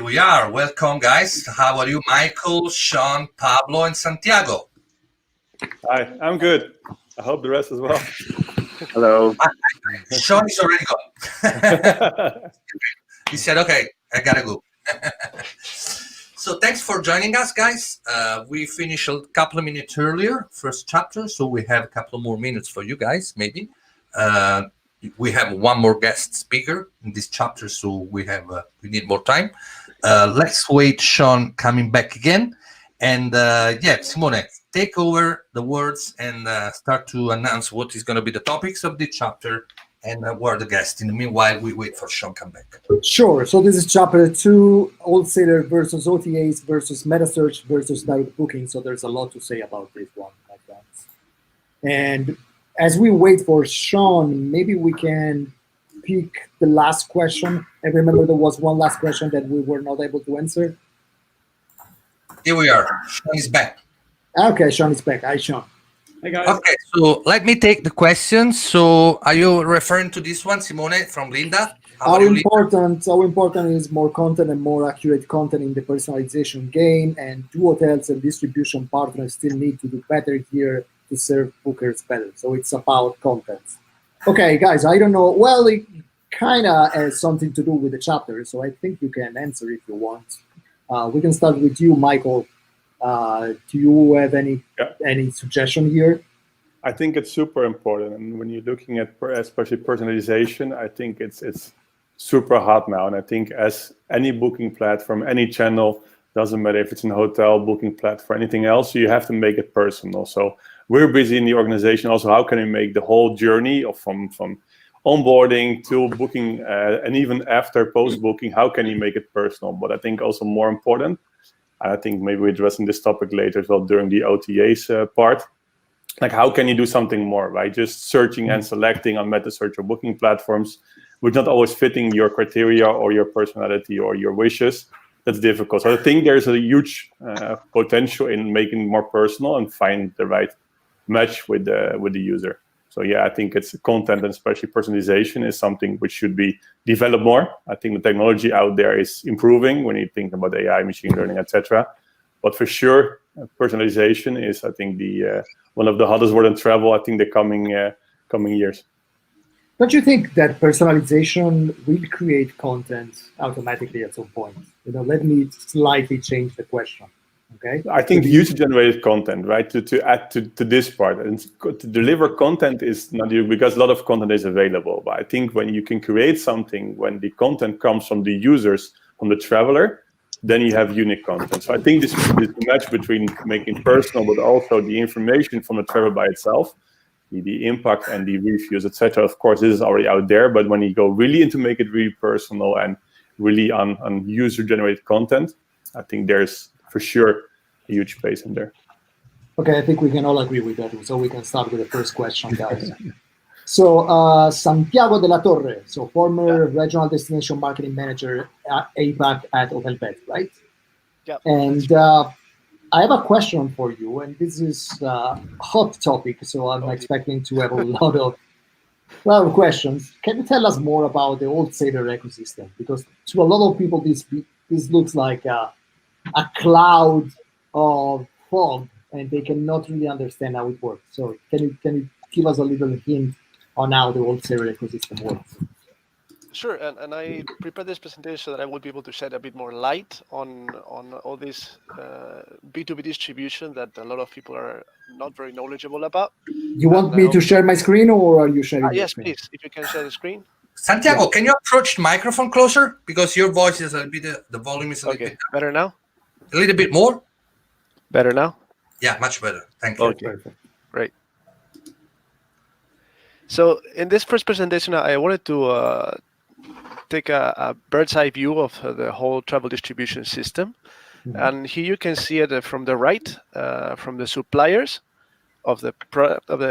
we are. Welcome, guys. How are you, Michael, Sean, Pablo, and Santiago? Hi, I'm good. I hope the rest as well. Hello. Sean is already gone. He said, okay, I gotta go. So thanks for joining us, guys. We finished a couple of minutes earlier, first chapter, so we have a couple more minutes for you guys, maybe. We have one more guest speaker in this chapter, so we need more time. Let's wait Sean coming back again. And Simone, take over the words and start to announce what is going to be the topics of the chapter and who are the guests. In the meanwhile, we wait for Sean to come back. Sure. So this is chapter 2, Wholesaler versus OTAs versus Metasearch versus direct booking. So there's a lot to say about this one, my friends. And as we wait for Sean, maybe we can pick the last question. I remember there was one last question that we were not able to answer. Here we are. Sean is back. Okay, Sean is back. Hi, Sean. Hey guys. Okay, so let me take the questions. So are you referring to this one, Simone, from Linda? How important is more content and more accurate content in the personalization game? And do hotels and distribution partners still need to do better here to serve bookers better? So it's about content. Okay, guys, I don't know. Well, it kind of has something to do with the chapter, so I think you can answer if you want. We can start with you, Michael. Do you have any suggestion here? I think it's super important, and when you're looking at especially personalization, I think it's super hot now. And I think as any booking platform, any channel, doesn't matter if it's a hotel booking platform, anything else, you have to make it personal. So we're busy in the organization also. How can we make the whole journey of from onboarding to booking and even after post-booking, how can you make it personal? But I think also more important, I think maybe we're addressing this topic later as well during the OTAs part. Like, how can you do something more, right? Just searching and selecting on Metasearch or booking platforms, which not always fitting your criteria or your personality or your wishes. That's difficult. So I think there's a huge potential in making it more personal and find the right match with the user. So yeah, I think it's content and especially personalization is something which should be developed more. I think the technology out there is improving when you think about AI, machine learning, etc. But for sure, personalization is, I think, the one of the hottest words in travel. I think the coming years. Don't you think that personalization will create content automatically at some point? Let me slightly change the question. Okay. I think user-generated content, right? To add to this part, and to deliver content is not you, because a lot of content is available. But I think when you can create something, when the content comes from the users, from the traveler, then you have unique content. So I think this match between making personal, but also the information from the traveler by itself, the impact and the reviews, etc. Of course, this is already out there. But when you go really into make it really personal and really on user-generated content, I think there's for sure a huge space in there. Okay, I think we can all agree with that. So we can start with the first question, guys. So Santiago de la Torre, so former regional destination marketing manager at APAC at Hotelbeds, right? Yeah. And I have a question for you, and this is a hot topic, so I'm expecting to have a lot of questions. Can you tell us more about the wholesaler ecosystem? Because to a lot of people, this looks like a cloud of fog, and they cannot really understand how it works. So can you give us a little hint on how the wholesaler ecosystem works? Sure, and I prepared this presentation so that I would be able to shed a bit more light on all this B2B distribution that a lot of people are not very knowledgeable about. You want me to share my screen, or are you sharing your yes, screen? please, if you can share the screen. Santiago, can you approach the microphone closer? Because your voice is a little bit, the volume is a little bit. Better now? A little bit more? Better now? Yeah, much better. Thank you. Okay, great. So in this first presentation, I wanted to take a bird's eye view of the whole travel distribution system. Mm-hmm. And here you can see it from the right, from the suppliers of the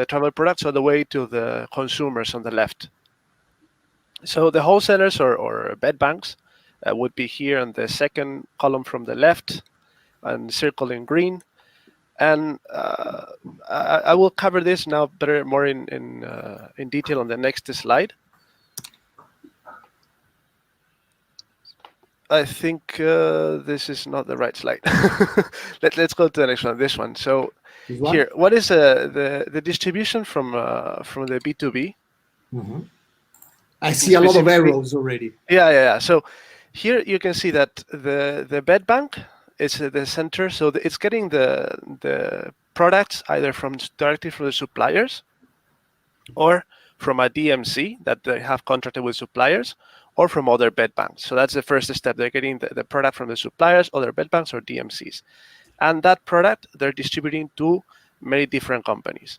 travel products all the way to the consumers on the left. So the wholesalers or bed banks would be here on the second column from the left and circle in green. And I will cover this now more in detail on the next slide. I think this is not the right slide. Let's go to the next one. This one. So This one? here, what is the distribution from the B2B? I see a lot of Specifically- arrows already. Yeah. So here you can see that the bed bank is at the center. So it's getting the products either directly from the suppliers or from a DMC that they have contracted with suppliers, or from other bed banks. So that's the first step. They're getting the product from the suppliers, other bed banks, or DMCs. And that product they're distributing to many different companies.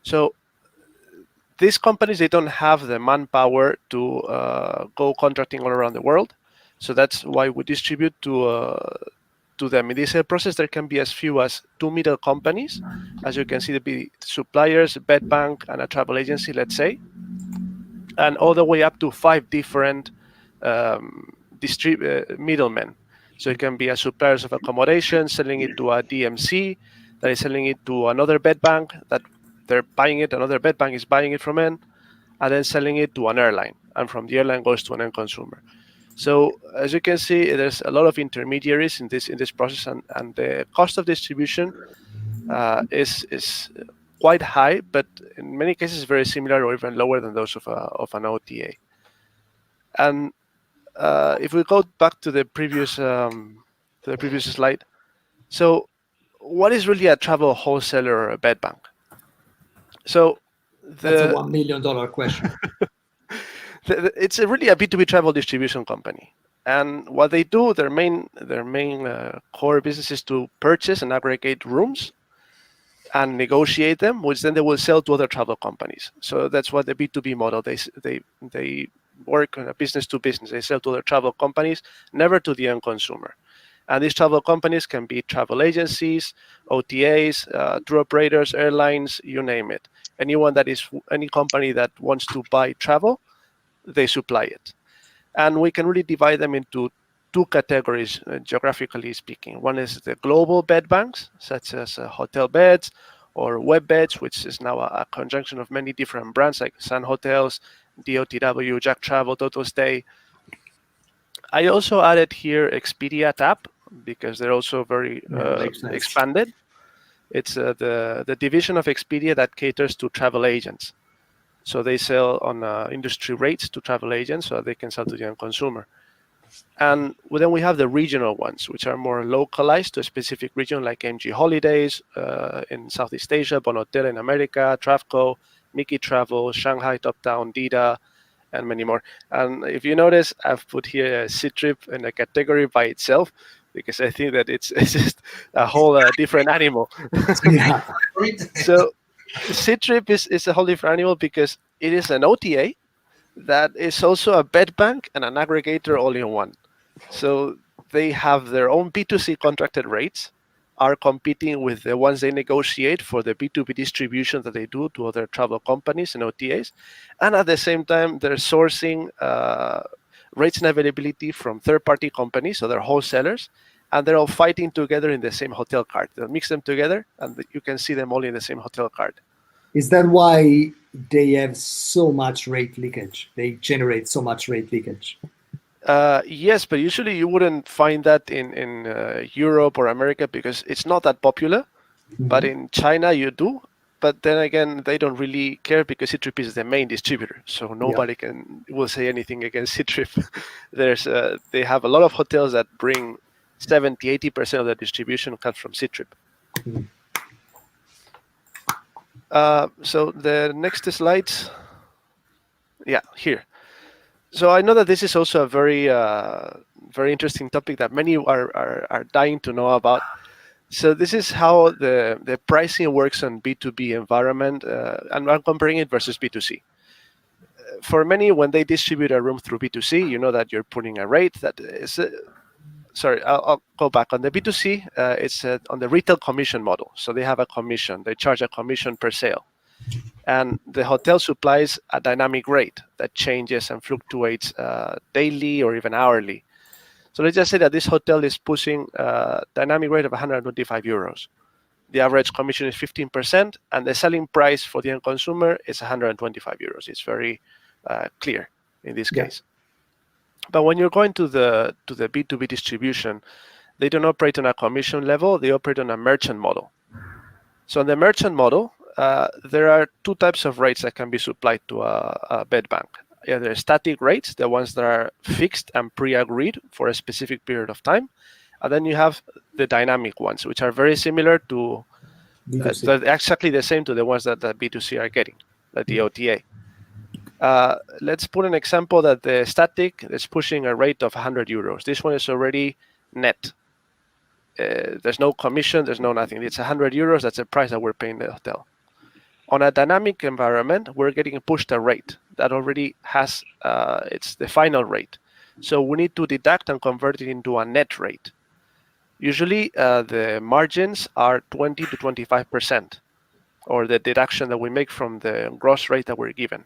So these companies, they don't have the manpower to go contracting all around the world. So that's why we distribute to them. In this process, there can be as few as 2 middle companies. As you can see, there be suppliers, bed bank, and a travel agency, let's say, and all the way up to 5 different middlemen. So it can be a suppliers of accommodation selling it to a DMC that is selling it to another bed bank that they're buying it, another bed bank is buying it from them, and then selling it to an airline, and from the airline goes to an end consumer. So as you can see, there's a lot of intermediaries in this process, and the cost of distribution is quite high, but in many cases very similar or even lower than those of an OTA. And if we go back to the previous slide, so what is really a travel wholesaler or a bed bank? So That's a $1 million question. It's really a B2B travel distribution company, and what they do, their main core business is to purchase and aggregate rooms and negotiate them, which then they will sell to other travel companies. So that's what the B2B model. They work on a business to business. They sell to other travel companies, never to the end consumer. And these travel companies can be travel agencies, OTAs, tour operators, airlines, you name it. Any company that wants to buy travel, they supply it. And we can really divide them into 2 categories, geographically speaking. One is the global bed banks, such as Hotelbeds or Webbeds, which is now a conjunction of many different brands like Sun Hotels, DOTW, Jack Travel, Total Stay. I also added here Expedia app because they're also very expanded. It's the division of Expedia that caters to travel agents. So they sell on industry rates to travel agents so they can sell to the end consumer. And then we have the regional ones, which are more localized to a specific region, like MG Holidays in Southeast Asia, Bonotel in America, Travco, Mickey Travel, Shanghai Top Down, Dida, and many more. And if you notice, I've put here a Ctrip in a category by itself, because I think that it's just a whole different animal. Yeah. So Ctrip is a whole different animal because it is an OTA that is also a bed bank and an aggregator all in one. So they have their own B2C contracted rates, are competing with the ones they negotiate for the B2B distribution that they do to other travel companies and OTAs. And at the same time, they're sourcing rates and availability from third-party companies, so they're wholesalers, and they're all fighting together in the same hotel card. They'll mix them together, and you can see them all in the same hotel card. Is that why they have so much rate leakage? They generate so much rate leakage? Yes, but usually you wouldn't find that in Europe or America because it's not that popular. Mm-hmm. But in China, you do. But then again, they don't really care because Ctrip is the main distributor, so nobody will say anything against Ctrip. They have a lot of hotels that bring 70-80% of the distribution comes from Ctrip. Mm-hmm. So the next slides, here. So I know that this is also a very very interesting topic that many are dying to know about. So this is how the pricing works on B2B environment, and I'm comparing it versus B2C. For many, when they distribute a room through B2C, you know that you're putting a rate that is... sorry, I'll go back. On the B2C, it's on the retail commission model. So they have a commission. They charge a commission per sale. And the hotel supplies a dynamic rate that changes and fluctuates daily or even hourly. So let's just say that this hotel is pushing a dynamic rate of 125 euros. The average commission is 15%, and the selling price for the end consumer is 125 euros. It's very clear in this case. But when you're going to the B2B distribution, they don't operate on a commission level, they operate on a merchant model. So in the merchant model, there are two types of rates that can be supplied to a bed bank. Either static rates, the ones that are fixed and pre-agreed for a specific period of time, and then you have the dynamic ones, which are very similar to, they're exactly the same to the ones that the B2C are getting, like the OTA. Let's put an example that the static is pushing a rate of 100 euros. This one is already net. There's no commission, there's no nothing. It's 100 euros, that's the price that we're paying the hotel. On a dynamic environment, we're getting pushed a rate that already has, it's the final rate. So we need to deduct and convert it into a net rate. Usually the margins are 20 to 25%, or the deduction that we make from the gross rate that we're given.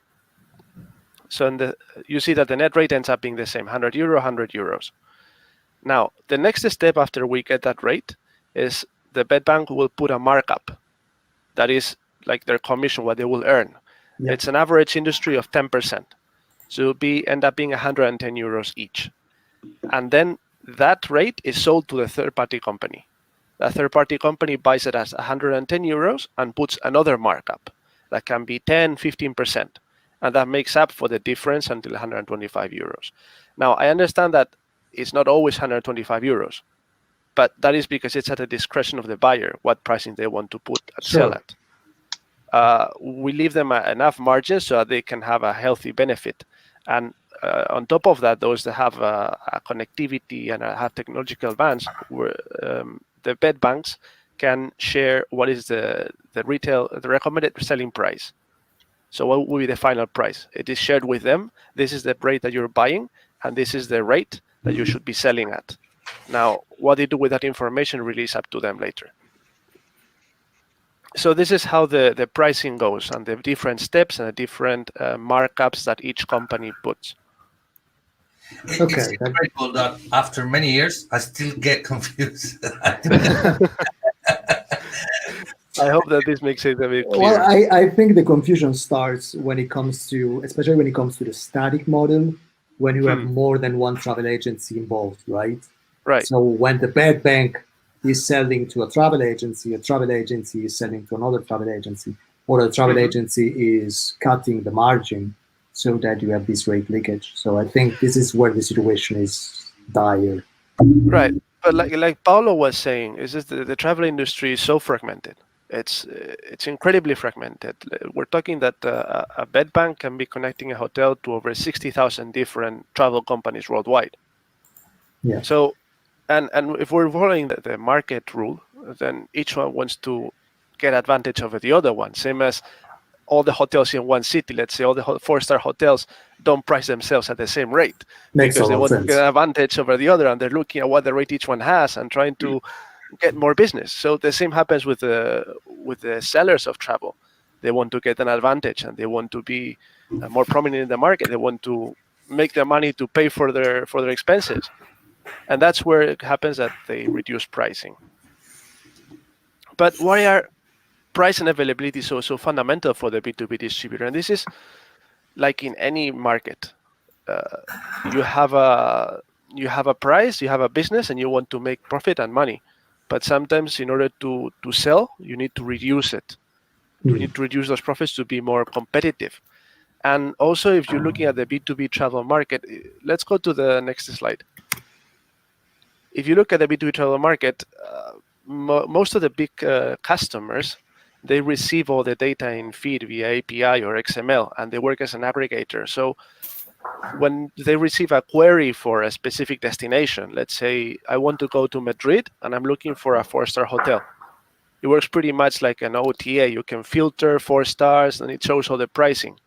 So you see that the net rate ends up being the same, 100 euro, 100 euros. Now, the next step after we get that rate is the bed bank will put a markup. That is like their commission, what they will earn. Yeah. It's an average industry of 10%. So it'll end up being 110 euros each. And then that rate is sold to the third-party company. The third-party company buys it as 110 euros and puts another markup. That can be 10, 15%. And that makes up for the difference until 125 euros. Now, I understand that it's not always 125 euros, but that is because it's at the discretion of the buyer, what pricing they want to put and sell at. We leave them enough margin so that they can have a healthy benefit. And on top of that, those that have a connectivity and have technological advance, the bed banks can share what is the recommended selling price. So what will be the final price? It is shared with them. This is the rate that you're buying, and this is the rate that you should be selling at. Now, what they do with that information really is up to them later. So this is how the pricing goes, and the different steps and the different markups that each company puts. It's incredible that after many years, I still get confused. I hope that this makes it a bit clear. Well, I think the confusion starts when it comes to, especially when it comes to the static model, when you have more than one travel agency involved, right? Right. So when the bed bank is selling to a travel agency is selling to another travel agency, or the travel agency is cutting the margin so that you have this rate leakage. So I think this is where the situation is dire. Right. But like Pablo was saying, is just the travel industry is so fragmented. It's incredibly fragmented. We're talking that a bed bank can be connecting a hotel to over 60,000 different travel companies worldwide. Yeah. So, and if we're following the market rule, then each one wants to get advantage over the other one. Same as all the hotels in one city. Let's say all the 4-star hotels don't price themselves at the same rate because they want to get an advantage over the other, and they're looking at what the rate each one has and trying to get more business. So the same happens with the sellers of travel. They want to get an advantage and they want to be more prominent in the market. They want to make their money to pay for their expenses, and that's where it happens that they reduce pricing. But why are price and availability so fundamental for the B2B distributor? And this is like in any market. You have a price, you have a business, and you want to make profit and money. But sometimes in order to sell, you need to reduce it. You need to reduce those profits to be more competitive. And also, if you're looking at the B2B travel market, let's go to the next slide. If you look at the B2B travel market, most of the big customers, they receive all the data in feed via API or XML, and they work as an aggregator. So when they receive a query for a specific destination, let's say I want to go to Madrid and I'm looking for a 4-star hotel. It works pretty much like an OTA. You can filter 4 stars and it shows all the pricing.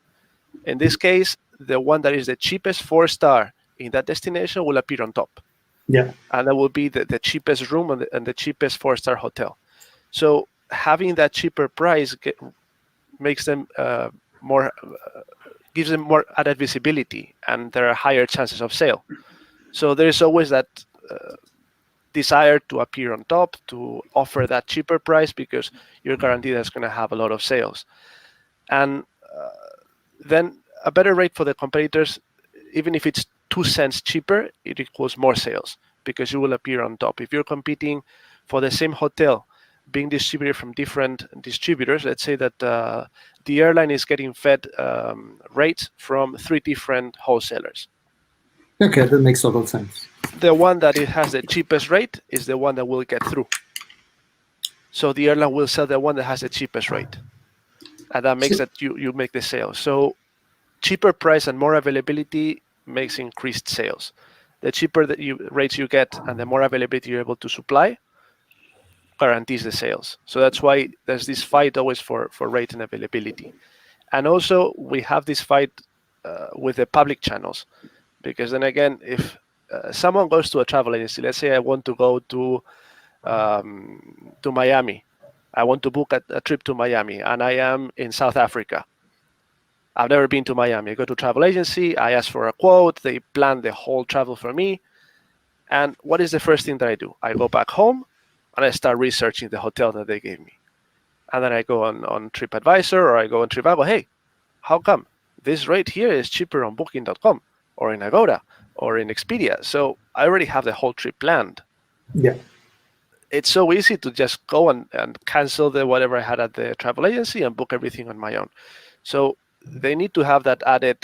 In this case, the one that is the cheapest 4-star in that destination will appear on top. Yeah. And that will be the cheapest room and the cheapest 4-star hotel. So having that cheaper price makes them gives them more added visibility, and there are higher chances of sale. So there is always that desire to appear on top, to offer that cheaper price, because you're guaranteed that's going to have a lot of sales. And then a better rate for the competitors, even if it's 2 cents cheaper, it equals more sales because you will appear on top. If you're competing for the same hotel being distributed from different distributors, let's say that the airline is getting fed rates from 3 different wholesalers. Okay, that makes total sense. The one that it has the cheapest rate is the one that will get through. So the airline will sell the one that has the cheapest rate. And that makes that you make the sale. So cheaper price and more availability makes increased sales. The cheaper rates you get and the more availability you're able to supply guarantees the sales. So that's why there's this fight always for rate and availability. And also we have this fight with the public channels, because then again, if someone goes to a travel agency, let's say I want to go to Miami, I want to book a trip to Miami, and I am in South Africa. I've never been to Miami. I go to a travel agency, I ask for a quote, they plan the whole travel for me. And what is the first thing that I do? I go back home and I start researching the hotel that they gave me. And then I go on TripAdvisor or I go on Trivago. Hey, how come this rate here is cheaper on Booking.com or in Agoda or in Expedia? So I already have the whole trip planned. Yeah. It's so easy to just go and cancel the whatever I had at the travel agency and book everything on my own. So they need to have that added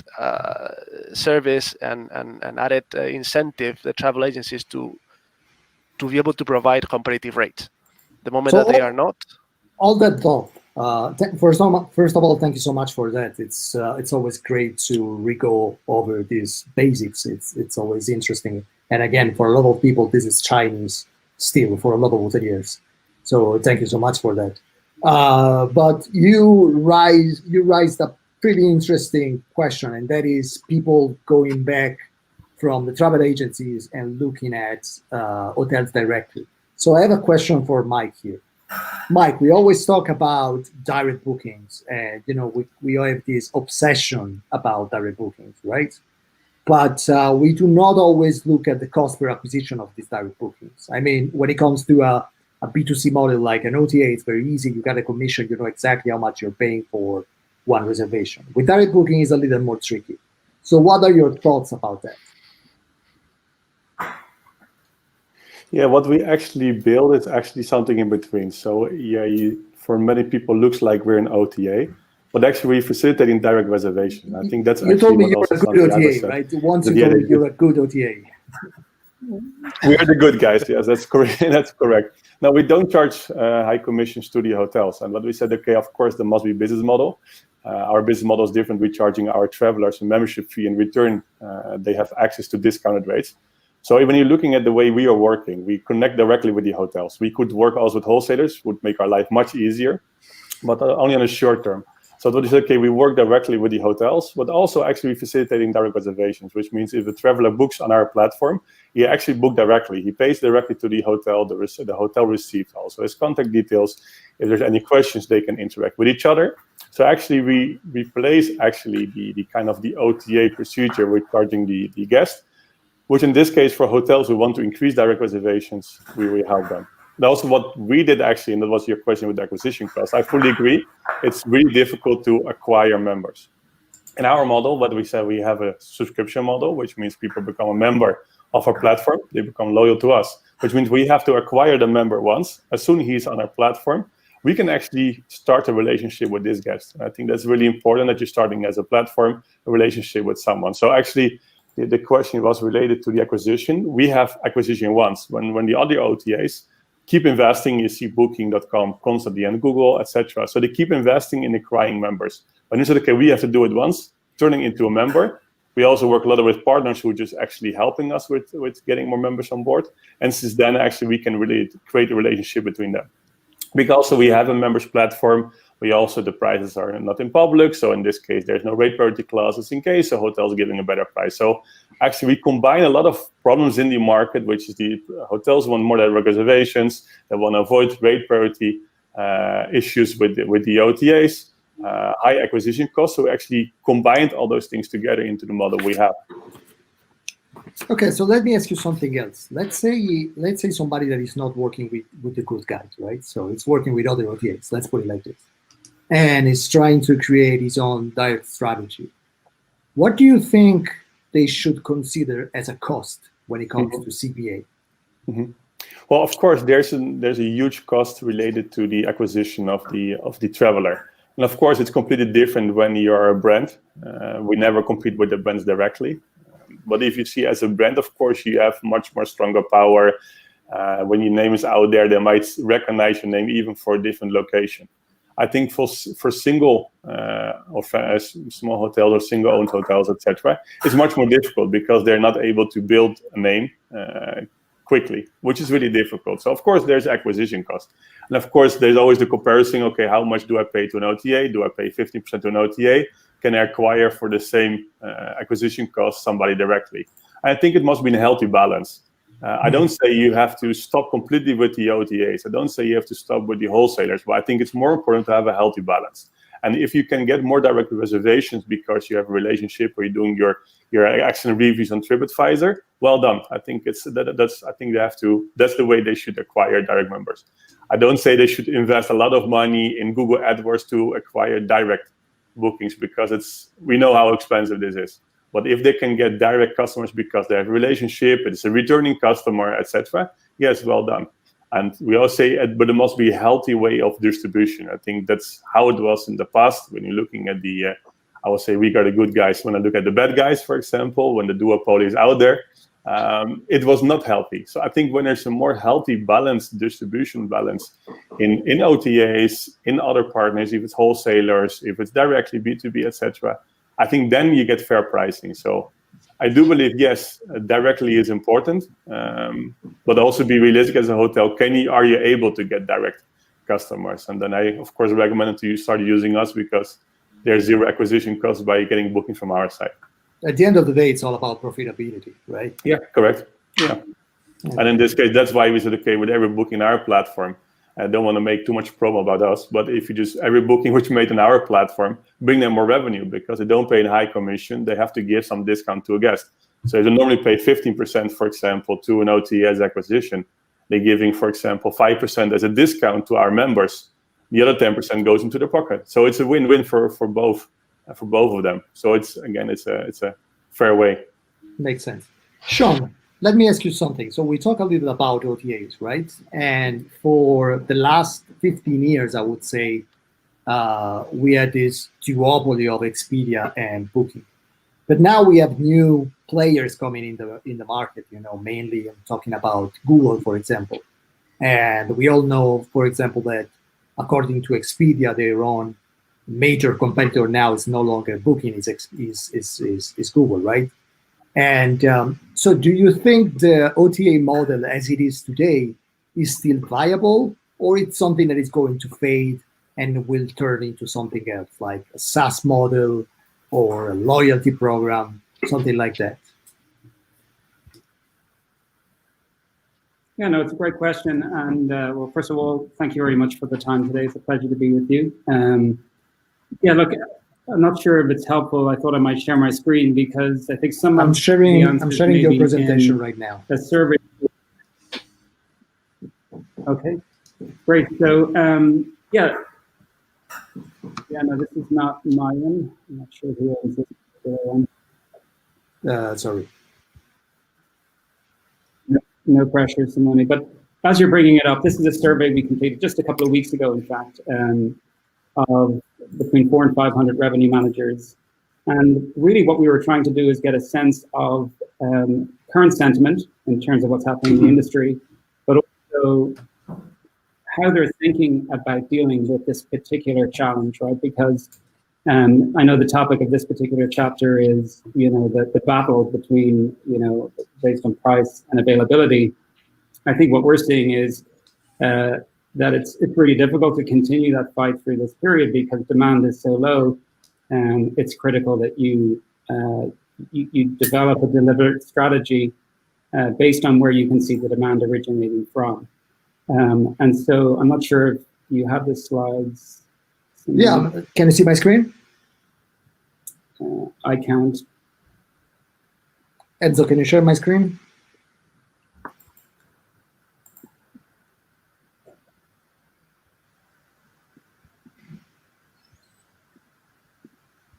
service and added incentive, the travel agencies, to be able to provide competitive rates. The moment that they are not. All that though. First of all, thank you so much for that. It's always great to go over these basics. It's always interesting. And again, for a lot of people, this is Chinese still for a lot of hoteliers. So thank you so much for that. But you raised a pretty interesting question, and that is people going back from the travel agencies and looking at hotels directly. So I have a question for Mike here. Mike, we always talk about direct bookings, and we all have this obsession about direct bookings, right? But we do not always look at the cost per acquisition of these direct bookings. I mean, when it comes to a B2C model like an OTA, it's very easy. You got a commission, you know exactly how much you're paying for one reservation. With direct booking, it's a little more tricky. So what are your thoughts about that? Yeah, what we actually build is actually something in between. So yeah, for many people, looks like we're an OTA, but actually we're facilitating direct reservation. I think that's you told me you're a good OTA, right? Once you told me you're a good OTA. We are the good guys. Yes, that's correct. That's correct. Now we don't charge high commissions to the hotels, and what we said, okay, of course there must be a business model. Our business model is different. We're charging our travelers a membership fee. In return, they have access to discounted rates. So when you're looking at the way we are working, we connect directly with the hotels. We could work also with wholesalers, would make our life much easier, but only on a short term. So what is okay, we work directly with the hotels, but also actually facilitating direct reservations, which means if a traveler books on our platform, he actually book directly. He pays directly to the hotel. The hotel receives also his contact details. If there's any questions, they can interact with each other. So actually, we replace actually the kind of the OTA procedure with charging the guest, which in this case for hotels who want to increase direct reservations, we help them. And also what we did actually, and that was your question with the acquisition cost, I fully agree, it's really difficult to acquire members. In our model, what we said, we have a subscription model, which means people become a member of our platform, they become loyal to us, which means we have to acquire the member once. As soon as he's on our platform, we can actually start a relationship with this guest. And I think that's really important that you're starting as a platform, a relationship with someone. So actually, the question was related to the acquisition. We have acquisition once. When the other OTAs keep investing, you see Booking.com constantly and Google, etc. So they keep investing in acquiring members. When you said, okay, we have to do it once, turning into a member. We also work a lot with partners who are just actually helping us with getting more members on board. And since then, actually, we can really create a relationship between them. Because we have a members platform, we also, the prices are not in public. So in this case, there's no rate parity clauses in case a hotel is giving a better price. So actually, we combine a lot of problems in the market, which is the hotels want more direct reservations. They want to avoid rate parity issues with the OTAs, high acquisition costs. So we actually combined all those things together into the model we have. Okay, so let me ask you something else. Let's say somebody that is not working with the good guys, right? So it's working with other OTAs, let's put it like this, and is trying to create his own direct strategy. What do you think they should consider as a cost when it comes to CPA? Well, of course, there's a huge cost related to the acquisition of the traveler, and of course, it's completely different when you're a brand. We never compete with the brands directly, but if you see as a brand, of course, you have much more stronger power. When your name is out there, they might recognize your name even for a different location. I think for single or small hotels or single-owned hotels, etc., it's much more difficult because they're not able to build a name quickly, which is really difficult. So of course there's acquisition cost, and of course there's always the comparison. Okay, how much do I pay to an OTA? Do I pay 15% to an OTA? Can I acquire for the same acquisition cost somebody directly? I think it must be a healthy balance. I don't say you have to stop completely with the OTAs. I don't say you have to stop with the wholesalers, but I think it's more important to have a healthy balance. And if you can get more direct reservations because you have a relationship or you're doing your excellent reviews on TripAdvisor, well done. I think that's the way they should acquire direct members. I don't say they should invest a lot of money in Google AdWords to acquire direct bookings because we know how expensive this is. But if they can get direct customers because they have a relationship, it's a returning customer, etc., yes, well done. And we all say, but there must be a healthy way of distribution. I think that's how it was in the past. When you're looking at I would say we are the good guys. When I look at the bad guys, for example, when the duopoly is out there, it was not healthy. So I think when there's a more healthy balance, distribution balance in OTAs, in other partners, if it's wholesalers, if it's directly B2B, etc., I think then you get fair pricing. So I do believe, yes, directly is important, but also be realistic as a hotel. Are you able to get direct customers? And then I, of course, recommend to you start using us because there's zero acquisition costs by getting bookings from our side. At the end of the day, it's all about profitability, right? Yeah, correct. Yeah. And in this case, that's why we said, okay, with every booking on our platform, I don't want to make too much promo about us, but if you just every booking which you made on our platform, bring them more revenue because they don't pay a high commission. They have to give some discount to a guest. So they normally pay 15%, for example, to an OTA as acquisition. They're giving, for example, 5% as a discount to our members. The other 10% goes into their pocket. So it's a win-win for both of them. So it's a fair way. Makes sense. Sean, let me ask you something. So we talk a little bit about OTAs, right? And for the last 15 years, I would say, we had this duopoly of Expedia and Booking. But now we have new players coming in the market, mainly I'm talking about Google, for example. And we all know, for example, that according to Expedia, their own major competitor now is no longer Booking, is Google, right? And so do you think the OTA model as it is today is still viable, or it's something that is going to fade and will turn into something else, like a SaaS model or a loyalty program, something like that? Yeah, no, it's a great question. And well, first of all, thank you very much for the time today. It's a pleasure to be with you. Yeah, look, I'm not sure if it's helpful. I thought I might share my screen because I think I'm sharing your presentation right now. A survey. Okay, great. So yeah, no, this is not my one. I'm not sure who owns this particular one. Sorry. No pressure, Simone. But as you're bringing it up, this is a survey we completed just a couple of weeks ago, in fact, of between 400 and 500 revenue managers. And really what we were trying to do is get a sense of current sentiment in terms of what's happening in the industry, but also how they're thinking about dealing with this particular challenge, right? Because I know the topic of this particular chapter is, the battle between, based on price and availability. I think what we're seeing is that it's really difficult to continue that fight through this period because demand is so low, and it's critical that you develop a deliberate strategy based on where you can see the demand originating from. And so I'm not sure if you have the slides. Yeah, can you see my screen? I can't. Enzo, can you share my screen?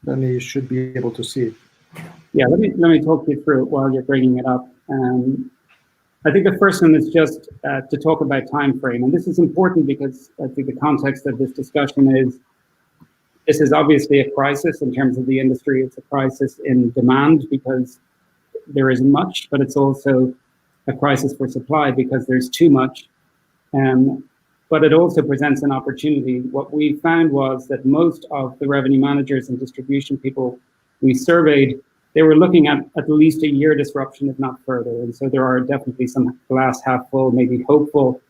Then you should be able to see it. Yeah, let me talk you through it while you're bringing it up. I think the first one is just to talk about time frame, and this is important because I think the context of this discussion is this is obviously a crisis in terms of the industry. It's a crisis in demand because there isn't much, but it's also a crisis for supply because there's too much. But it also presents an opportunity. What we found was that most of the revenue managers and distribution people we surveyed, they were looking at least a year disruption, if not further. And so there are definitely some glass half full, maybe hopeful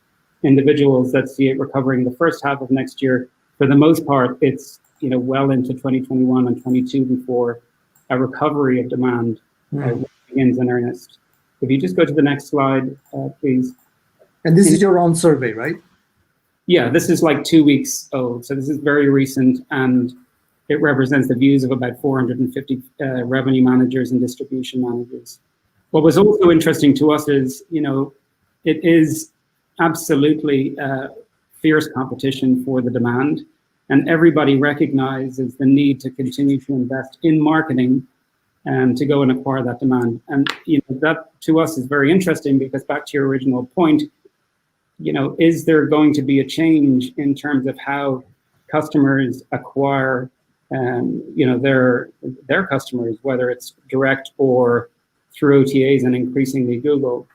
individuals that see it recovering the first half of next year. For the most part, it's well into 2021 and 22 before a recovery of demand begins in earnest. If you just go to the next slide, please. And this is your own survey, right? Yeah, this is like 2 weeks old. So this is very recent, and it represents the views of about 450 revenue managers and distribution managers. What was also interesting to us is, it is absolutely fierce competition for the demand, and everybody recognizes the need to continue to invest in marketing and to go and acquire that demand. And that to us is very interesting because back to your original point, is there going to be a change in terms of how customers acquire their customers, whether it's direct or through OTAs and increasingly Google?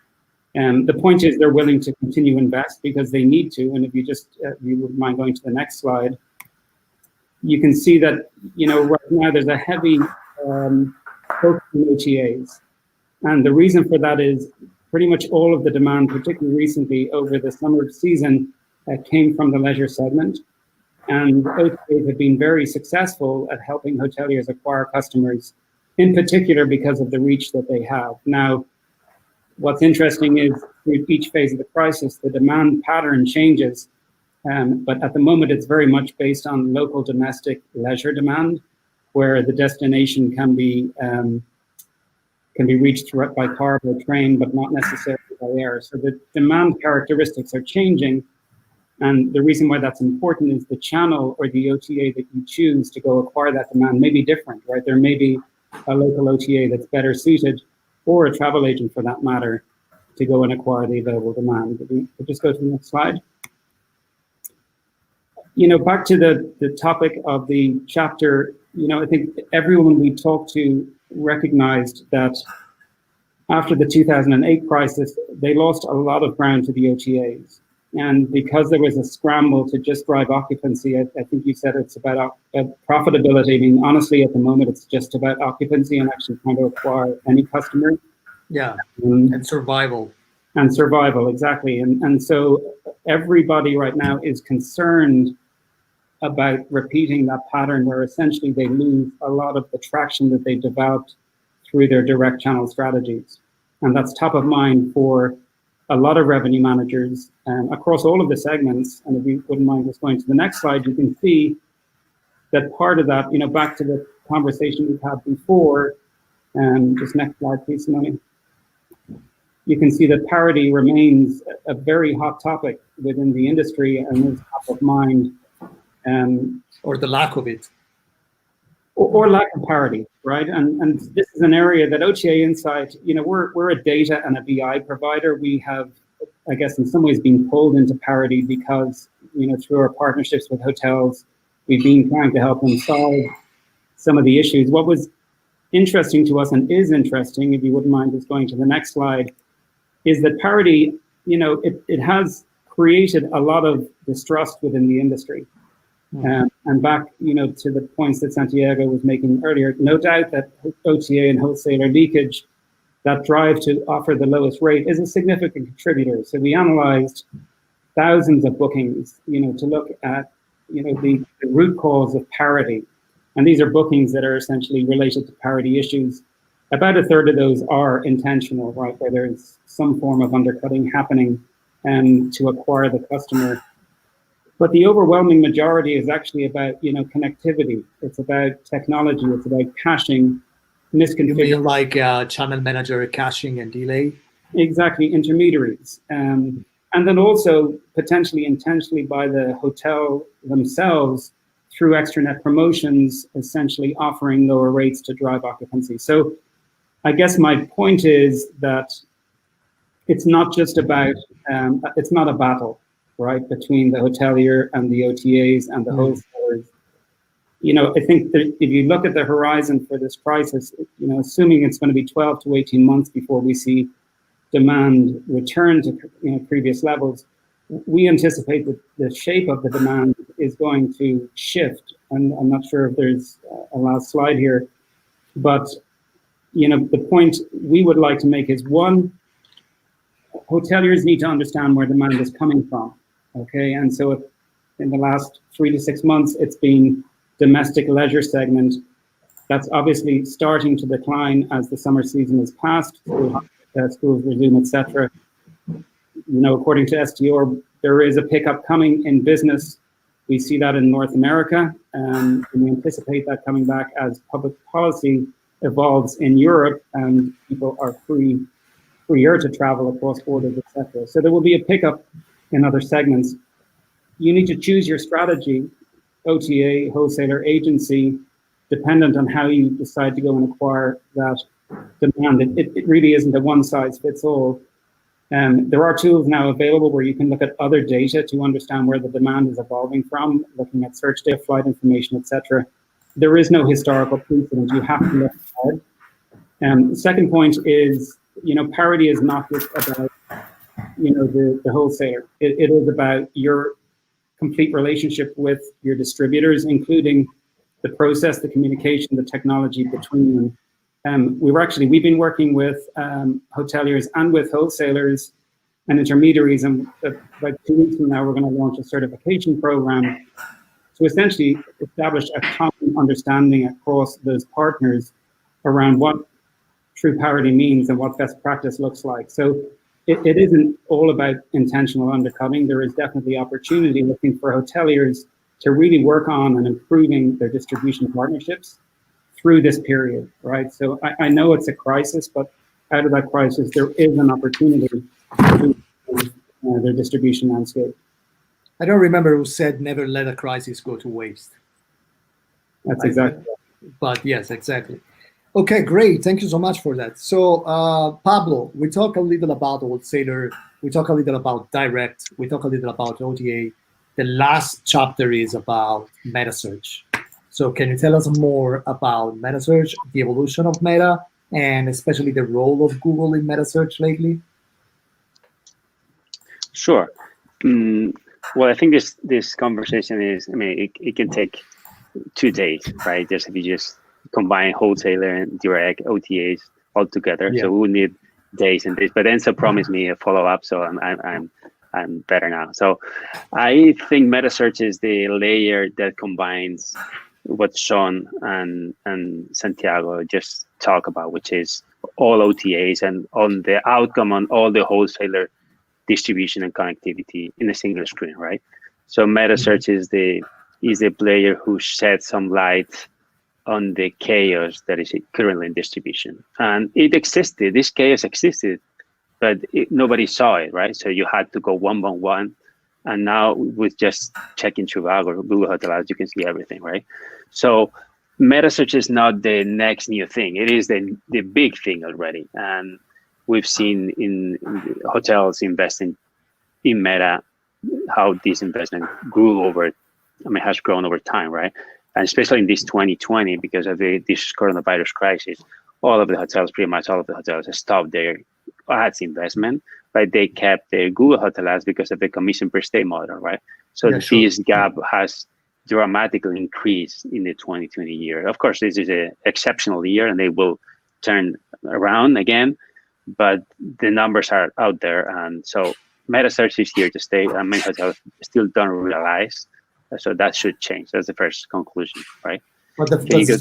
And the point is they're willing to continue to invest because they need to. And if you just, you wouldn't mind going to the next slide, you can see that, right now there's a heavy focus on OTAs. And the reason for that is pretty much all of the demand, particularly recently over the summer season, came from the leisure segment. And OTAs have been very successful at helping hoteliers acquire customers, in particular because of the reach that they have. Now, what's interesting is through each phase of the crisis, the demand pattern changes. But at the moment, it's very much based on local domestic leisure demand, where the destination can be reached by car or train, but not necessarily by air. So the demand characteristics are changing. And the reason why that's important is the channel or the OTA that you choose to go acquire that demand may be different, right? There may be a local OTA that's better suited, or a travel agent for that matter, to go and acquire the available demand. If we just go to the next slide. Back to the topic of the chapter, I think everyone we talked to recognized that after the 2008 crisis, they lost a lot of ground to the OTAs. And because there was a scramble to just drive occupancy, I think you said it's about profitability. I mean, honestly, at the moment, it's just about occupancy and actually trying to acquire any customer. Yeah, and survival. And survival, exactly. And so everybody right now is concerned about repeating that pattern where essentially they lose a lot of the traction that they developed through their direct channel strategies. And that's top of mind for a lot of revenue managers across all of the segments. And if you wouldn't mind just going to the next slide, you can see that part of that, back to the conversation we've had before, just next slide, please, Simone. You can see that parity remains a very hot topic within the industry and is top of mind. Or the lack of it. Or lack of parity, right? And this is an area that OTA Insight, we're a data and a BI provider. We have, I guess, in some ways been pulled into parity because, through our partnerships with hotels, we've been trying to help them solve some of the issues. What was interesting to us and is interesting, if you wouldn't mind just going to the next slide, is that parity, it has created a lot of distrust within the industry. And back, to the points that Santiago was making earlier, no doubt that OTA and wholesaler leakage, that drive to offer the lowest rate, is a significant contributor. So we analyzed thousands of bookings, to look at, the root cause of parity. And these are bookings that are essentially related to parity issues. About a third of those are intentional, right, where there's some form of undercutting happening to acquire the customer. But the overwhelming majority is actually about, connectivity. It's about technology. It's about caching, misconfiguration. You mean like channel manager caching and delay? Exactly, intermediaries. And then also potentially intentionally by the hotel themselves through extranet promotions, essentially offering lower rates to drive occupancy. So I guess my point is that it's not just about, it's not a battle, right, between the hotelier and the OTAs and the wholesalers. You know, I think that if you look at the horizon for this crisis, you know, assuming it's going to be 12 to 18 months before we see demand return to, you know, previous levels, we anticipate that the shape of the demand is going to shift. And I'm not sure if there's a last slide here, but, you know, the point we would like to make is, one, hoteliers need to understand where demand is coming from, okay? And so if in the last 3 to 6 months, it's been domestic leisure segment, that's obviously starting to decline as the summer season is passed, schools resume, etc. You know, according to STR, there is a pickup coming in business. We see that in North America, and we anticipate that coming back as public policy evolves in Europe and people are freer to travel across borders, etc. So there will be a pickup in other segments. You need to choose your strategy, OTA, wholesaler, agency, dependent on how you decide to go and acquire that demand. It really isn't a one-size-fits-all. There are tools now available where you can look at other data to understand where the demand is evolving from, looking at search data, flight information, etc. There is no historical precedent. You have to look hard. The second point is, you know, parity is not just about, you know, the wholesaler. It is about your complete relationship with your distributors, including the process, the communication, the technology between them. We've been working with hoteliers and with wholesalers and intermediaries, and about 2 weeks from now, we're going to launch a certification program to essentially establish a common understanding across those partners around what true parity means and what best practice looks like. So it isn't all about intentional undercutting. There is definitely opportunity looking for hoteliers to really work on and improving their distribution partnerships through this period, right? So I know it's a crisis, but out of that crisis, there is an opportunity to improve their distribution landscape. I don't remember who said never let a crisis go to waste. That's exactly right. But yes, exactly. Okay, great. Thank you so much for that. So, Pablo, we talk a little about wholesaler. We talk a little about direct. We talk a little about OTA. The last chapter is about Metasearch. So can you tell us more about Metasearch, the evolution of Meta, and especially the role of Google in Metasearch lately? Sure. Well, I think this conversation is, I mean, it can take 2 days, right? Just if you just combine wholesaler and direct OTAs all together. Yeah. So we would need days and days. But Enzo promised me a follow-up, so I'm better now. So I think Metasearch is the layer that combines what Sean and Santiago just talk about, which is all OTAs and on the outcome on all the wholesaler distribution and connectivity in a single screen, right? So Metasearch is the player who sheds some light on the chaos that is currently in distribution. And it existed, this chaos existed, but nobody saw it, right? So you had to go one by one. And now with just checking Trivago or Google Hotels, you can see everything, right? So Metasearch is not the next new thing. It is the big thing already. And we've seen in hotels investing in Meta, how this investment has grown over time, right? And especially in this 2020, because of this coronavirus crisis, pretty much all of the hotels stopped their ads investment, but they kept their Google Hotel ads because of the commission per stay model, right? So yeah, this gap has dramatically increased in the 2020 year. Of course, this is an exceptional year and they will turn around again, but the numbers are out there. And so Metasearch is here to stay, and many hotels still don't realize. So that should change. That's the first conclusion, right? But the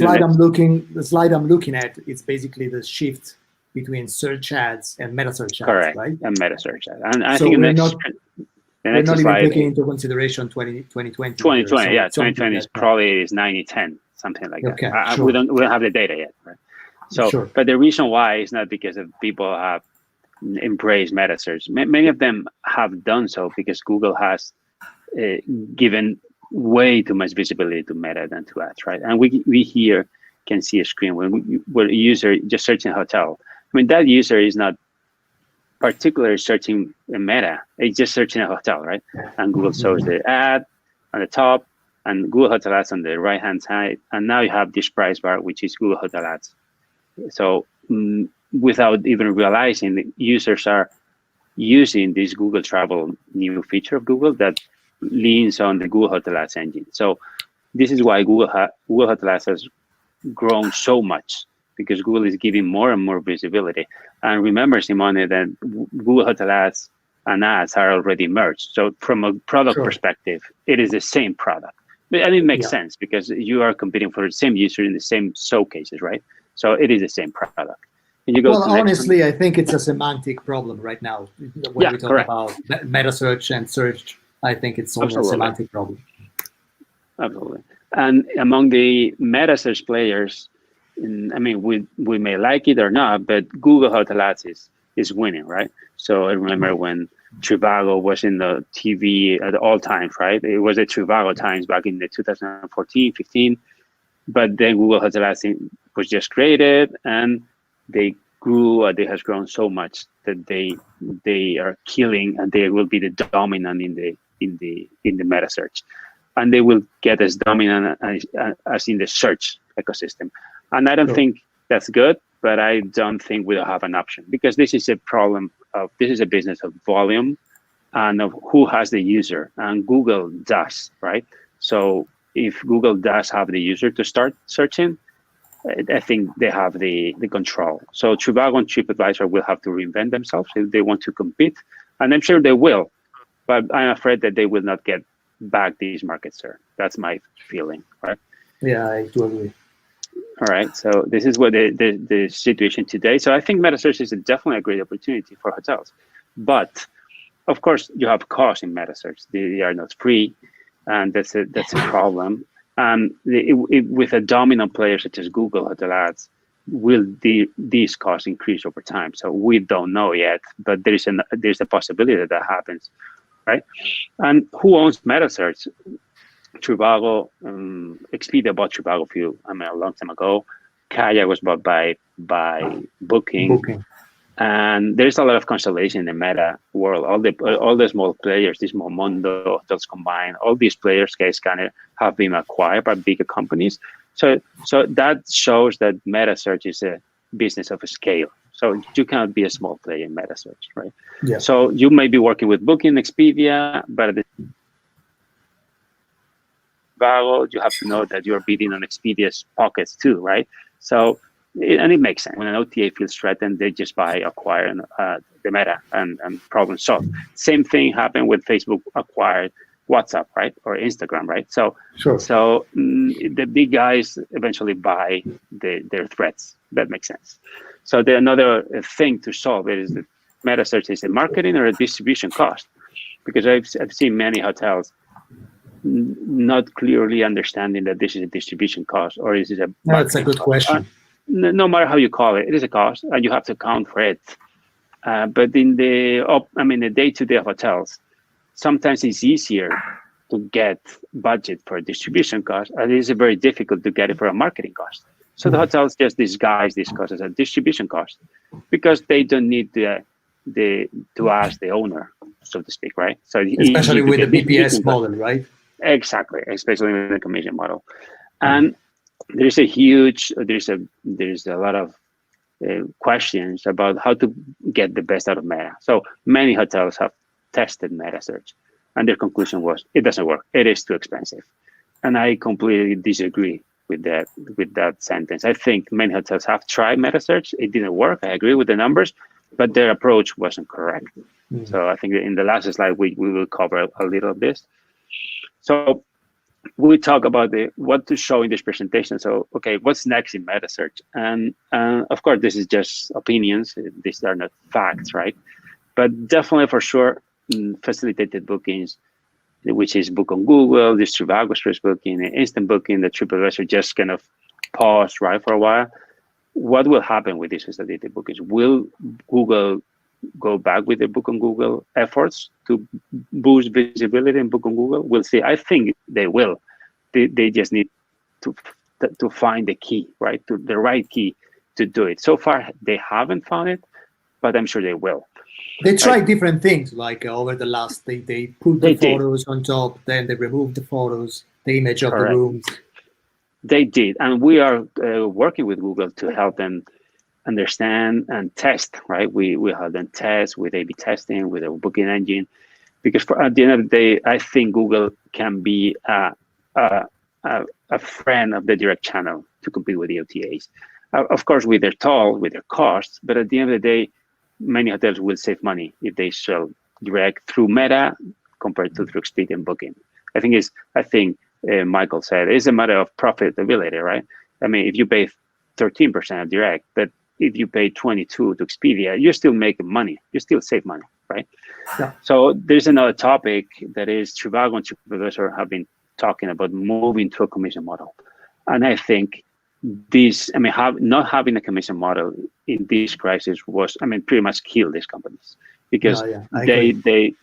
slide I'm looking at, it's basically the shift between search ads and Metasearch ads, correct, right? And Metasearch ads. And I so think we're not even taking into consideration 2020. 2020, so yeah, 2020 is probably 90-10, something like that. Okay, we don't have the data yet, right? So, but the reason why is not because of people have embraced Metasearch. Many of them have done so because Google has given way too much visibility to Meta than to ads, right? And we hear can see a screen where a user just searching a hotel. I mean, that user is not particularly searching a meta, it's just searching a hotel, right? And Google shows the ad on the top and Google Hotel Ads on the right-hand side. And now you have this price bar, which is Google Hotel Ads. So without even realizing, the users are using this Google Travel new feature of Google that leans on the Google Hotel Ads engine. So this is why Google Hotel Ads has grown so much, because Google is giving more and more visibility. And remember, Simone, that Google Hotel Ads and ads are already merged. So from a product perspective, it is the same product. And it makes sense because you are competing for the same user in the same showcases, right? So it is the same product. And you go well, honestly, I think it's a semantic problem right now. When we talk about Metasearch and search, I think it's also a semantic problem. Absolutely. And among the Metasearch players, I mean, we may like it or not, but Google Hotel Ads is winning, right? So I remember when Trivago was in the TV at all times, right? It was the Trivago times back in the 2014, 15. But then Google Hotel Ads was just created, and they grew. They has grown so much that they are killing, and they will be the dominant in the Metasearch, and they will get as dominant as in the search ecosystem. And I don't think that's good, but I don't think we'll have an option, because this is a problem of, this is a business of volume and of who has the user, and Google does, right? So if Google does have the user to start searching, I think they have the control. So Trivago and TripAdvisor will have to reinvent themselves if they want to compete, and I'm sure they will, but I'm afraid that they will not get back these market share. That's my feeling, right? Yeah, I do agree. All right, so this is what the situation today. So I think Metasearch is definitely a great opportunity for hotels, but of course you have costs in Metasearch. They are not free, and that's a problem. And with a dominant player such as Google Hotel Ads, will these costs increase over time? So we don't know yet, but there's a possibility that happens, right? And who owns Metasearch? Trivago, Expedia bought Trivago a long time ago. Kayak was bought by Booking. And there's a lot of consolidation in the meta world. All the small players, these Momondo, Hotels Combined, all these players, guys, kind of have been acquired by bigger companies. So that shows that Metasearch is a business of a scale. So you cannot be a small player in Metasearch, right? Yeah. So you may be working with Booking, Expedia, but at the Trivago, you have to know that you're bidding on Expedia's pockets too, right? So, and it makes sense. When an OTA feels threatened, they just acquire the meta and problem solved. Same thing happened with Facebook acquired WhatsApp, right? Or Instagram, right? So, the big guys eventually buy their threats. That makes sense. So another thing to solve is that Metasearch is a marketing or a distribution cost, because I've seen many hotels not clearly understanding that this is a distribution cost, or is it a that's a good question. No matter how you call it, it is a cost, and you have to account for it. But in the day-to-day of hotels, sometimes it's easier to get budget for a distribution cost, and it is very difficult to get it for a marketing cost. So the hotels just disguise this cost as a distribution cost, because they don't need to ask the owner, so to speak, right? So especially with the BPS model, right? Exactly, especially with the commission model. And there's a lot of questions about how to get the best out of Meta. So many hotels have tested Metasearch, and their conclusion was it doesn't work. It is too expensive, and I completely disagree with that sentence. I think many hotels have tried Metasearch. It didn't work. I agree with the numbers, but their approach wasn't correct. So I think in the last slide we will cover a little of this. So we talk about what to show in this presentation. So, okay, what's next in Metasearch? And of course, this is just opinions. These are not facts, right? But definitely, for sure, facilitated bookings, which is book on Google, this Trivago Express booking, instant booking, the TripAdvisor just kind of paused, right, for a while. What will happen with these facilitated bookings? Will Google go back with the book on Google efforts to boost visibility in book on Google? We'll see. I think they will. They just need to to find the key, right? To the right key to do it. So far, they haven't found it, but I'm sure they will. They tried different things, like over the last, they put the photos on top, then they removed the photos, the image of the rooms. They did, and we are working with Google to help them understand and test, right? We have them test with A/B testing, with a booking engine, because at the end of the day, I think Google can be a friend of the direct channel to compete with the OTAs. Of course, with their toll, with their costs, but at the end of the day, many hotels will save money if they sell direct through Meta compared to through Expedia and Booking. I think Michael said it's a matter of profitability, right? I mean, if you pay 13% of direct, but if you pay 22% to Expedia, you're still making money. You still save money, right? Yeah. So there's another topic that is Trivago and TripAdvisor have been talking about moving to a commission model, and I think not having a commission model in this crisis was, pretty much killed these companies, because they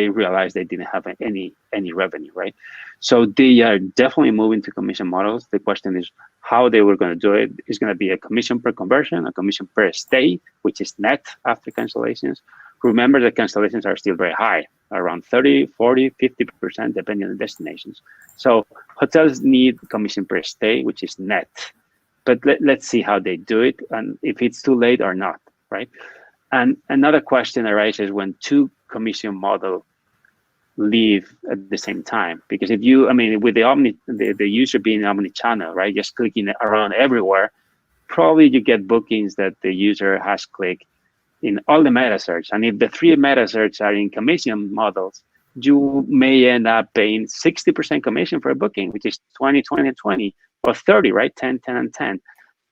realized they didn't have any revenue, right? So they are definitely moving to commission models. The question is how they were going to do it. It's going to be a commission per conversion, a commission per stay, which is net after cancellations. Remember, the cancellations are still very high, around 30, 40, 50%, depending on the destinations. So hotels need commission per stay, which is net. But let's see how they do it, and if it's too late or not, right? And another question arises when two commission models live at the same time. Because if you, with the user being omni-channel, right, just clicking around everywhere, probably you get bookings that the user has clicked in all the Metasearch. And if the three Metasearch are in commission models, you may end up paying 60% commission for a booking, which is 20, 20, and 20, or 30, right? 10, 10, and 10.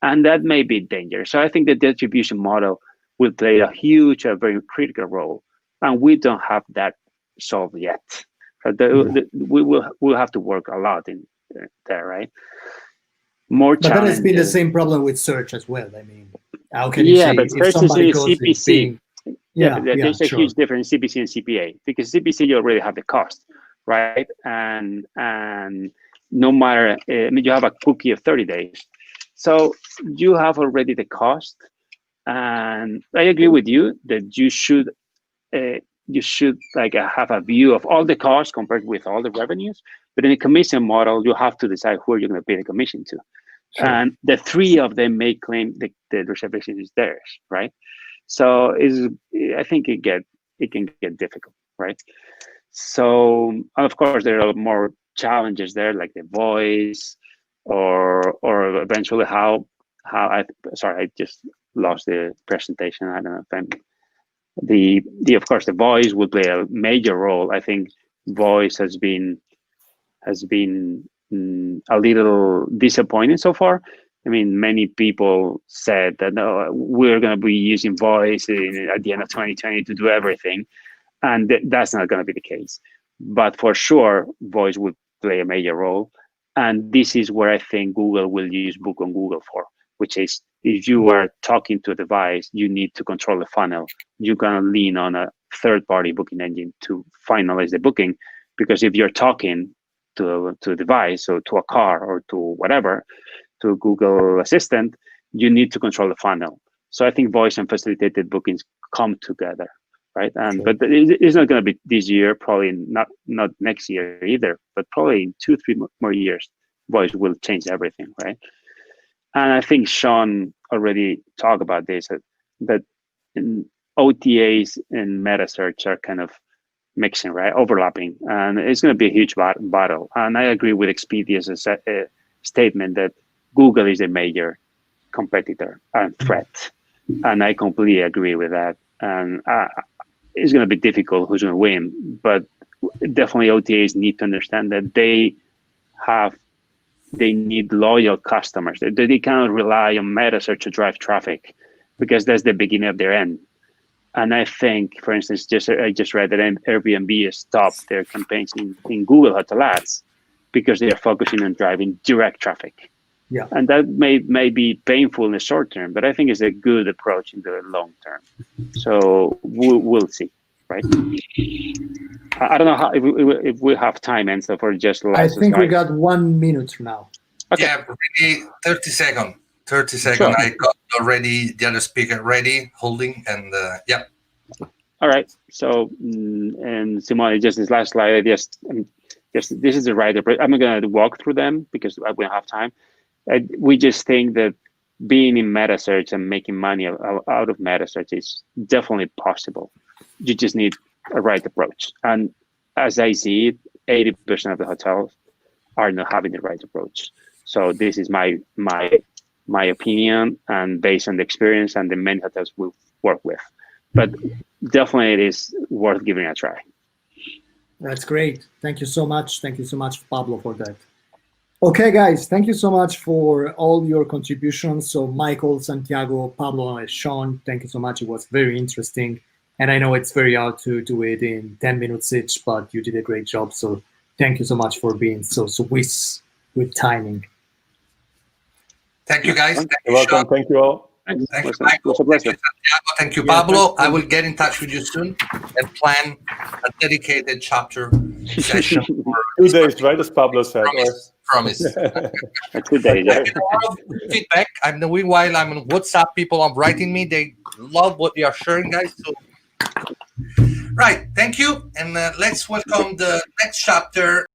And that may be dangerous. So I think the distribution model will play a huge, a very critical role. And we don't have that solved yet. We'll have to work a lot in there, right? But that has been the same problem with search as well. How can you say but if somebody goes CPC? There's a sure. huge difference in CPC and CPA, because CPC you already have the cost, right? And no matter, you have a cookie of 30 days, so you have already the cost. And I agree with you that you should have a view of all the costs compared with all the revenues. But in a commission model, you have to decide who you're going to pay the commission to. Sure. And the three of them may claim the reservation is theirs, right? So I think it can get difficult, right? So of course there are more challenges there, like the voice, or eventually how I just lost the presentation. I don't know if of course the voice will play a major role. I think voice has been a little disappointing so far. Many people said that no, we're going to be using voice at the end of 2020 to do everything, and that's not going to be the case. But for sure, voice will play a major role, and this is where I think Google will use Book on Google for, which is if you are talking to a device, you need to control the funnel. You're going to lean on a third-party booking engine to finalize the booking, because if you're talking to a device or to a car or to whatever, to Google Assistant, you need to control the funnel. So I think voice and facilitated bookings come together, right? And but it's not going to be this year, probably not next year either, but probably in 2-3 more years, voice will change everything, right? And I think Sean already talked about this, that OTAs and Metasearch are kind of mixing, right? Overlapping, and it's going to be a huge battle. And I agree with Expedia's statement that Google is a major competitor and threat, and I completely agree with that. And it's going to be difficult who's going to win, but definitely OTAs need to understand that they need loyal customers. They cannot rely on Metasearch to drive traffic, because that's the beginning of their end. And I think, for instance, I just read that Airbnb has stopped their campaigns in Google Hotel Ads because they are focusing on driving direct traffic. Yeah. And that may be painful in the short term, but I think it's a good approach in the long term. So we'll see, right? I don't know if we have time, Enzo, for just last I think slide. we got 1 minute now. Okay. Yeah, really 30 seconds. 30 seconds. Sure. I got already the other speaker ready, holding, and yeah. All right. So, and Simone, just this last slide, just this is the right approach. I'm not going to walk through them because we don't have time. We just think that being in Metasearch and making money out of Metasearch is definitely possible. You just need a right approach. And as I see it, 80% of the hotels are not having the right approach. So this is my opinion, and based on the experience and the many hotels we work with. But definitely it is worth giving a try. That's great. Thank you so much. Thank you so much, Pablo, for that. Okay, guys, thank you so much for all your contributions. So Michael, Santiago, Pablo, and Sean, thank you so much. It was very interesting. And I know it's very hard to do it in 10 minutes each, but you did a great job. So thank you so much for being so Swiss with timing. Thank you, guys. Thank you, You're welcome. Sean. Thank you all. Thank you, It Michael. was a Thank you, pleasure. Santiago. Thank you, Pablo. I will get in touch with you soon and plan a dedicated chapter session. 2 days, right, as Pablo said. Promise. A 2 days. I get a lot of feedback. Meanwhile, I'm on WhatsApp. People are writing me. They love what we are sharing, guys. So, right. Thank you. And let's welcome the next chapter.